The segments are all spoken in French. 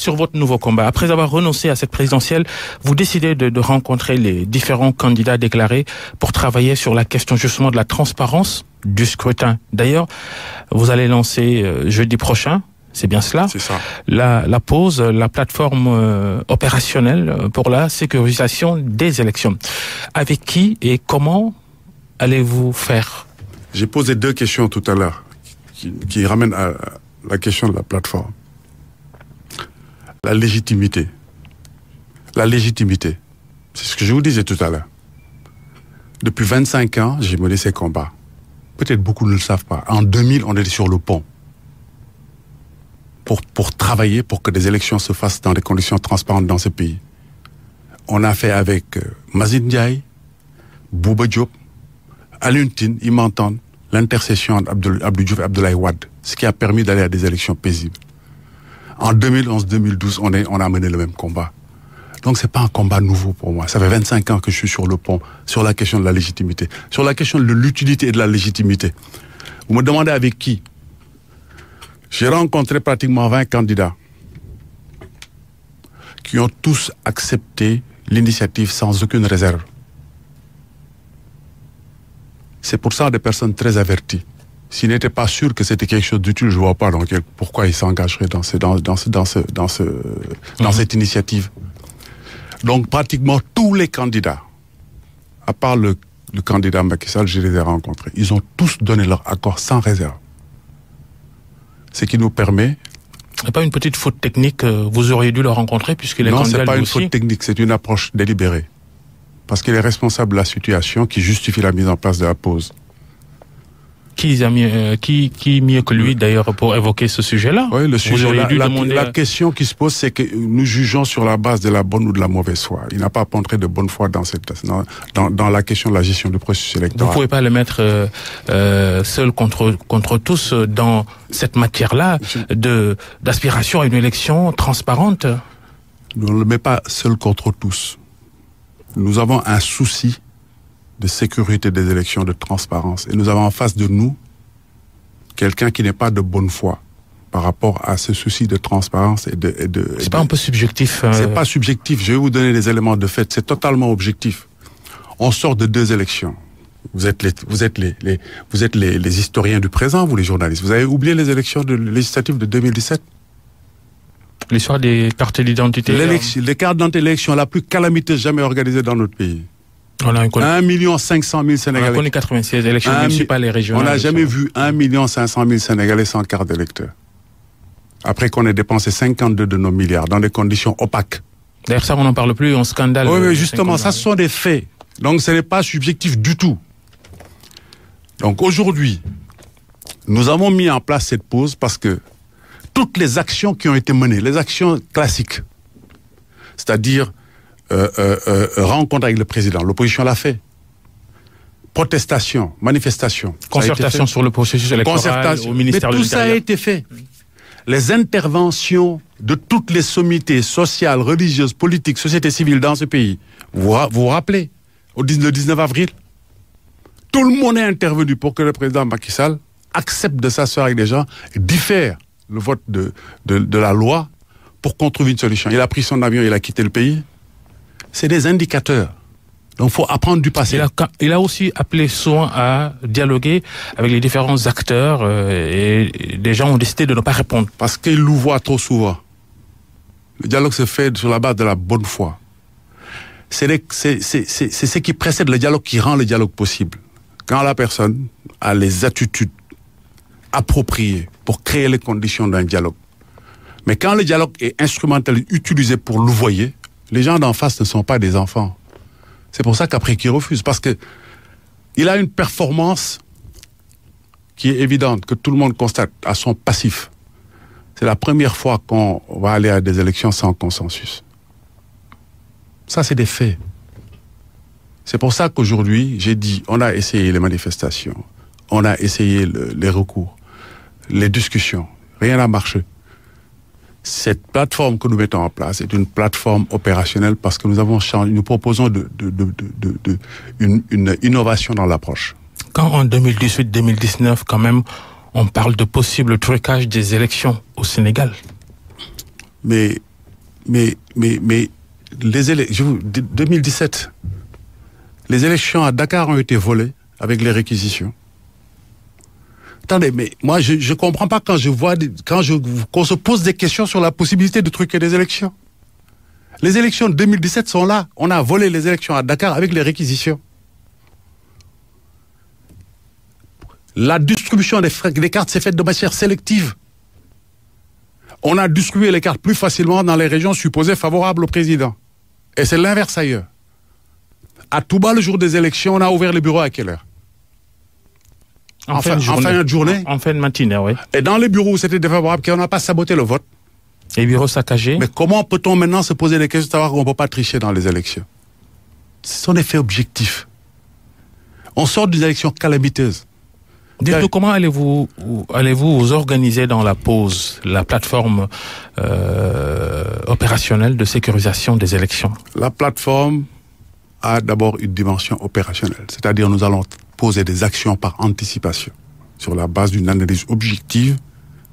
sur votre nouveau combat. Après avoir renoncé à cette présidentielle, vous décidez de rencontrer les différents candidats déclarés pour travailler sur la question justement de la transparence du scrutin. D'ailleurs, vous allez lancer jeudi prochain, c'est bien cela, c'est ça, la pause, la plateforme opérationnelle pour la sécurisation des élections. Avec qui et comment allez-vous faire? J'ai posé 2 questions tout à l'heure qui ramènent à la question de la plateforme. La légitimité. La légitimité. C'est ce que je vous disais tout à l'heure. Depuis 25 ans, j'ai mené ces combats. Peut-être beaucoup ne le savent pas. En 2000, on était sur le pont pour travailler pour que des élections se fassent dans des conditions transparentes dans ce pays. On a fait avec Mazin Ndiaye, Bouba Diop, Alioune Tine, ils m'entendent, l'intercession entre Abdou Diouf et Abdoulaye Wade, ce qui a permis d'aller à des élections paisibles. En 2011-2012, on a mené le même combat. Donc c'est pas un combat nouveau pour moi. Ça fait 25 ans que je suis sur le pont, sur la question de la légitimité, sur la question de l'utilité et de la légitimité. Vous me demandez avec qui? J'ai rencontré pratiquement 20 candidats qui ont tous accepté l'initiative sans aucune réserve. C'est pour ça des personnes très averties. S'ils n'étaient pas sûrs que c'était quelque chose d'utile, je ne vois pas pourquoi ils s'engageraient dans cette initiative. Donc pratiquement tous les candidats, à part le candidat Macky Sall, je les ai rencontrés. Ils ont tous donné leur accord sans réserve. Ce qui nous permet... Ce n'est pas une petite faute technique, vous auriez dû le rencontrer puisque les candidats... Non, ce n'est pas une faute technique, c'est une approche délibérée. Parce qu'il est responsable de la situation qui justifie la mise en place de la pause. Qui mieux que lui d'ailleurs pour évoquer ce sujet-là? Oui, le sujet. La question qui se pose, c'est que nous jugeons sur la base de la bonne ou de la mauvaise foi. Il n'a pas montré de bonne foi dans la question de la gestion du processus électoral. Vous ne pouvez pas le mettre seul contre tous dans cette matière-là d'aspiration à une élection transparente. Nous ne le mettons pas seul contre tous. Nous avons un souci de sécurité des élections, de transparence. Et nous avons en face de nous quelqu'un qui n'est pas de bonne foi par rapport à ce souci de transparence et de c'est pas un peu subjectif C'est pas subjectif. Je vais vous donner des éléments de fait. C'est totalement objectif. On sort de 2 élections. Vous êtes les historiens du présent, vous les journalistes. Vous avez oublié les élections législatives de 2017? L'histoire des cartes d'identité. Les cartes d'identité, l'élection la plus calamiteuse jamais organisée dans notre pays. On a 1 500 000 Sénégalais. On a connu 96 élections municipales et régionales. On n'a jamais vu 1 500 000 Sénégalais sans carte d'électeur. Après qu'on ait dépensé 52 de nos milliards dans des conditions opaques. D'ailleurs, ça, on n'en parle plus, on scandale. Oui, justement, ça, ce sont des faits. Donc, ce n'est pas subjectif du tout. Donc, aujourd'hui, nous avons mis en place cette pause parce que toutes les actions qui ont été menées, les actions classiques, c'est-à-dire rencontre avec le président, l'opposition l'a fait. Protestation, manifestation. Concertation sur le processus électoral au ministère de l'Intérieur. Mais tout ça a été fait. Les interventions de toutes les sommités sociales, religieuses, politiques, sociétés civiles dans ce pays, vous vous rappelez, le 19 avril, tout le monde est intervenu pour que le président Macky Sall accepte de s'asseoir avec des gens et diffère le vote de la loi pour qu'on trouve une solution. Il a pris son avion, il a quitté le pays. C'est des indicateurs. Donc, il faut apprendre du passé. Il a aussi appelé souvent à dialoguer avec les différents acteurs et des gens ont décidé de ne pas répondre. Parce qu'ils nous voient trop souvent. Le dialogue se fait sur la base de la bonne foi. C'est ce qui précède le dialogue qui rend le dialogue possible. Quand la personne a les attitudes appropriées pour créer les conditions d'un dialogue. Mais quand le dialogue est instrumental, utilisé pour louvoyer, les gens d'en face ne sont pas des enfants. C'est pour ça qu'après qu'il refuse. Parce que il a une performance qui est évidente, que tout le monde constate à son passif. C'est la première fois qu'on va aller à des élections sans consensus. Ça, c'est des faits. C'est pour ça qu'aujourd'hui, j'ai dit, on a essayé les manifestations, on a essayé les recours, les discussions. Rien n'a marché. Cette plateforme que nous mettons en place est une plateforme opérationnelle parce que nous avons changé, nous proposons une innovation dans l'approche. Quand en 2018-2019, quand même, on parle de possible trucage des élections au Sénégal. Mais 2017, les élections à Dakar ont été volées avec les réquisitions. Attendez, mais moi, je comprends pas quand qu'on se pose des questions sur la possibilité de truquer des élections. Les élections de 2017 sont là. On a volé les élections à Dakar avec les réquisitions. La distribution des cartes s'est faite de manière sélective. On a distribué les cartes plus facilement dans les régions supposées favorables au président. Et c'est l'inverse ailleurs. À Touba, le jour des élections, on a ouvert les bureaux à quelle heure? En fin de journée. En fin de matinée, oui. Et dans les bureaux où c'était défavorable, qu'on n'a pas saboté le vote. Les bureaux saccagés. Mais comment peut-on maintenant se poser des questions de savoir qu'on ne peut pas tricher dans les élections? Ce sont des faits objectifs. On sort d'une élection calamiteuse. Dites-nous, comment allez-vous vous organiser dans la pause, la plateforme opérationnelle de sécurisation des élections? La plateforme a d'abord une dimension opérationnelle, c'est-à-dire nous allons poser des actions par anticipation sur la base d'une analyse objective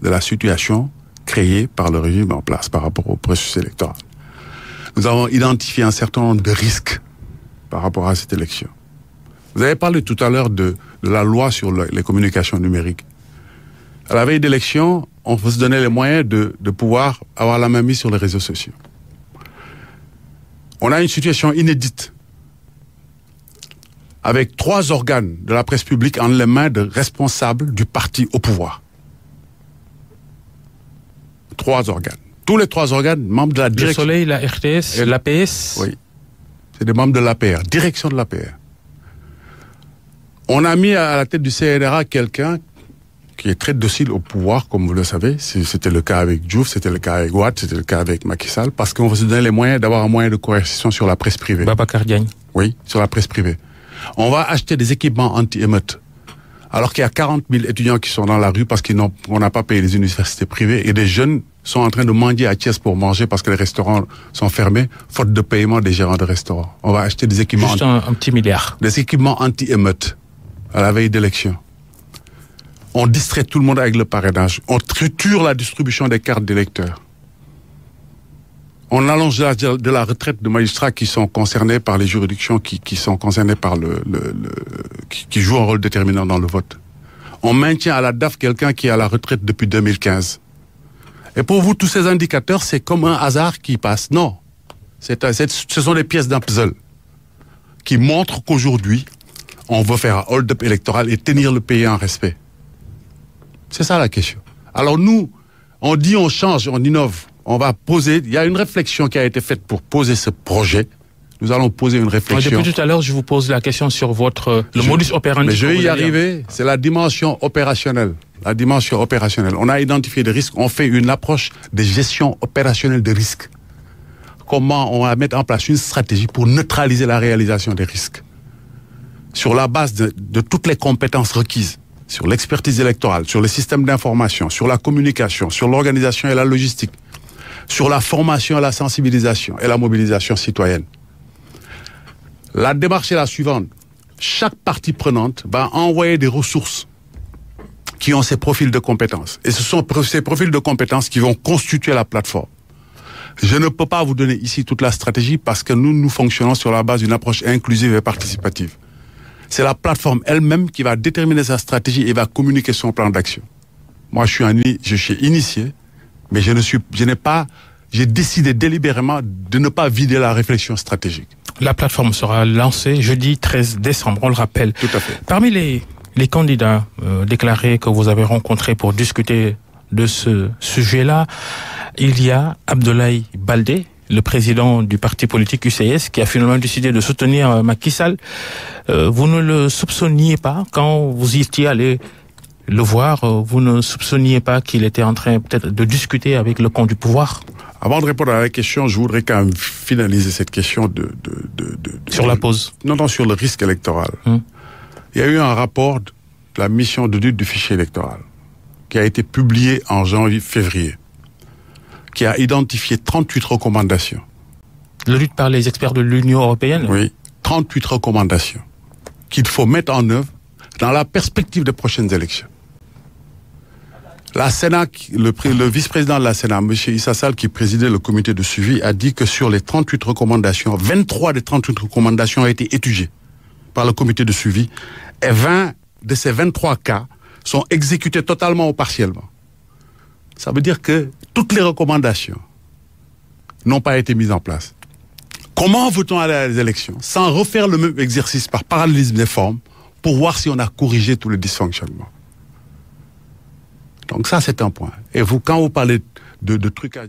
de la situation créée par le régime en place par rapport au processus électoral. Nous avons identifié un certain nombre de risques par rapport à cette élection. Vous avez parlé tout à l'heure de la loi sur les communications numériques. À la veille d'élection, on veut se donner les moyens de pouvoir avoir la main mise sur les réseaux sociaux. On a une situation inédite avec 3 organes de la presse publique en les mains de responsables du parti au pouvoir. 3 organes. Tous les 3 organes, membres de la direction... Le Soleil, la RTS, l'APS. Oui. C'est des membres de l'APR, direction de l'APR. On a mis à la tête du CNRA quelqu'un qui est très docile au pouvoir, comme vous le savez. C'était le cas avec Diouf, c'était le cas avec Ouad, c'était le cas avec Macky Sall, parce qu'on veut se donner les moyens d'avoir un moyen de coercition sur la presse privée. Babacar Diagne. Oui, sur la presse privée. On va acheter des équipements anti-émeutes. Alors qu'il y a 40 000 étudiants qui sont dans la rue parce qu'on n'a pas payé les universités privées et des jeunes sont en train de mendier à Thiès pour manger parce que les restaurants sont fermés, faute de paiement des gérants de restaurants. On va acheter des équipements... Juste un petit milliard. Des équipements anti-émeutes à la veille d'élection. On distrait tout le monde avec le parrainage. On triture la distribution des cartes d'électeurs. On allonge de la retraite de magistrats qui sont concernés par les juridictions qui sont concernés par qui jouent un rôle déterminant dans le vote. On maintient à la DAF quelqu'un qui est à la retraite depuis 2015. Et pour vous, tous ces indicateurs, c'est comme un hasard qui passe. Non. Ce sont des pièces d'un puzzle qui montrent qu'aujourd'hui, on veut faire un hold-up électoral et tenir le pays en respect. C'est ça la question. Alors nous, on dit on change, on innove. On va poser, il y a une réflexion qui a été faite pour poser ce projet. Nous allons poser une réflexion. Depuis tout à l'heure, je vous pose la question sur le modus operandi. Mais je vais y arriver. C'est la dimension opérationnelle. La dimension opérationnelle. On a identifié des risques. On fait une approche de gestion opérationnelle des risques. Comment on va mettre en place une stratégie pour neutraliser la réalisation des risques. Sur la base de toutes les compétences requises. Sur l'expertise électorale, sur les systèmes d'information, sur la communication, sur l'organisation et la logistique. Sur la formation et la sensibilisation et la mobilisation citoyenne. La démarche est la suivante. Chaque partie prenante va envoyer des ressources qui ont ces profils de compétences. Et ce sont ces profils de compétences qui vont constituer la plateforme. Je ne peux pas vous donner ici toute la stratégie parce que nous fonctionnons sur la base d'une approche inclusive et participative. C'est la plateforme elle-même qui va déterminer sa stratégie et va communiquer son plan d'action. Moi, je suis initié. Mais j'ai décidé délibérément de ne pas vider la réflexion stratégique. La plateforme sera lancée jeudi 13 décembre, on le rappelle. Tout à fait. Parmi les candidats déclarés que vous avez rencontrés pour discuter de ce sujet-là, il y a Abdoulaye Baldé, le président du parti politique UCS, qui a finalement décidé de soutenir Macky Sall. Vous ne le soupçonniez pas quand vous y étiez allé le voir, vous ne soupçonniez pas qu'il était en train peut-être de discuter avec le camp du pouvoir? Avant de répondre à la question, je voudrais quand même finaliser cette question sur la pause. Non, sur le risque électoral. Il y a eu un rapport de la mission d'audit du fichier électoral qui a été publié en janvier-février, qui a identifié 38 recommandations. L'audit par les experts de l'Union européenne? Oui, 38 recommandations qu'il faut mettre en œuvre dans la perspective des prochaines élections. La Sénat, le vice-président de la Sénat, M. Issa Sall, qui présidait le comité de suivi, a dit que sur les 38 recommandations, 23 des 38 recommandations ont été étudiées par le comité de suivi et 20 de ces 23 cas sont exécutés totalement ou partiellement. Ça veut dire que toutes les recommandations n'ont pas été mises en place. Comment veut-on aller à les élections sans refaire le même exercice par parallélisme des formes pour voir si on a corrigé tous les dysfonctionnements? Donc ça, c'est un point. Et vous, quand vous parlez de trucs à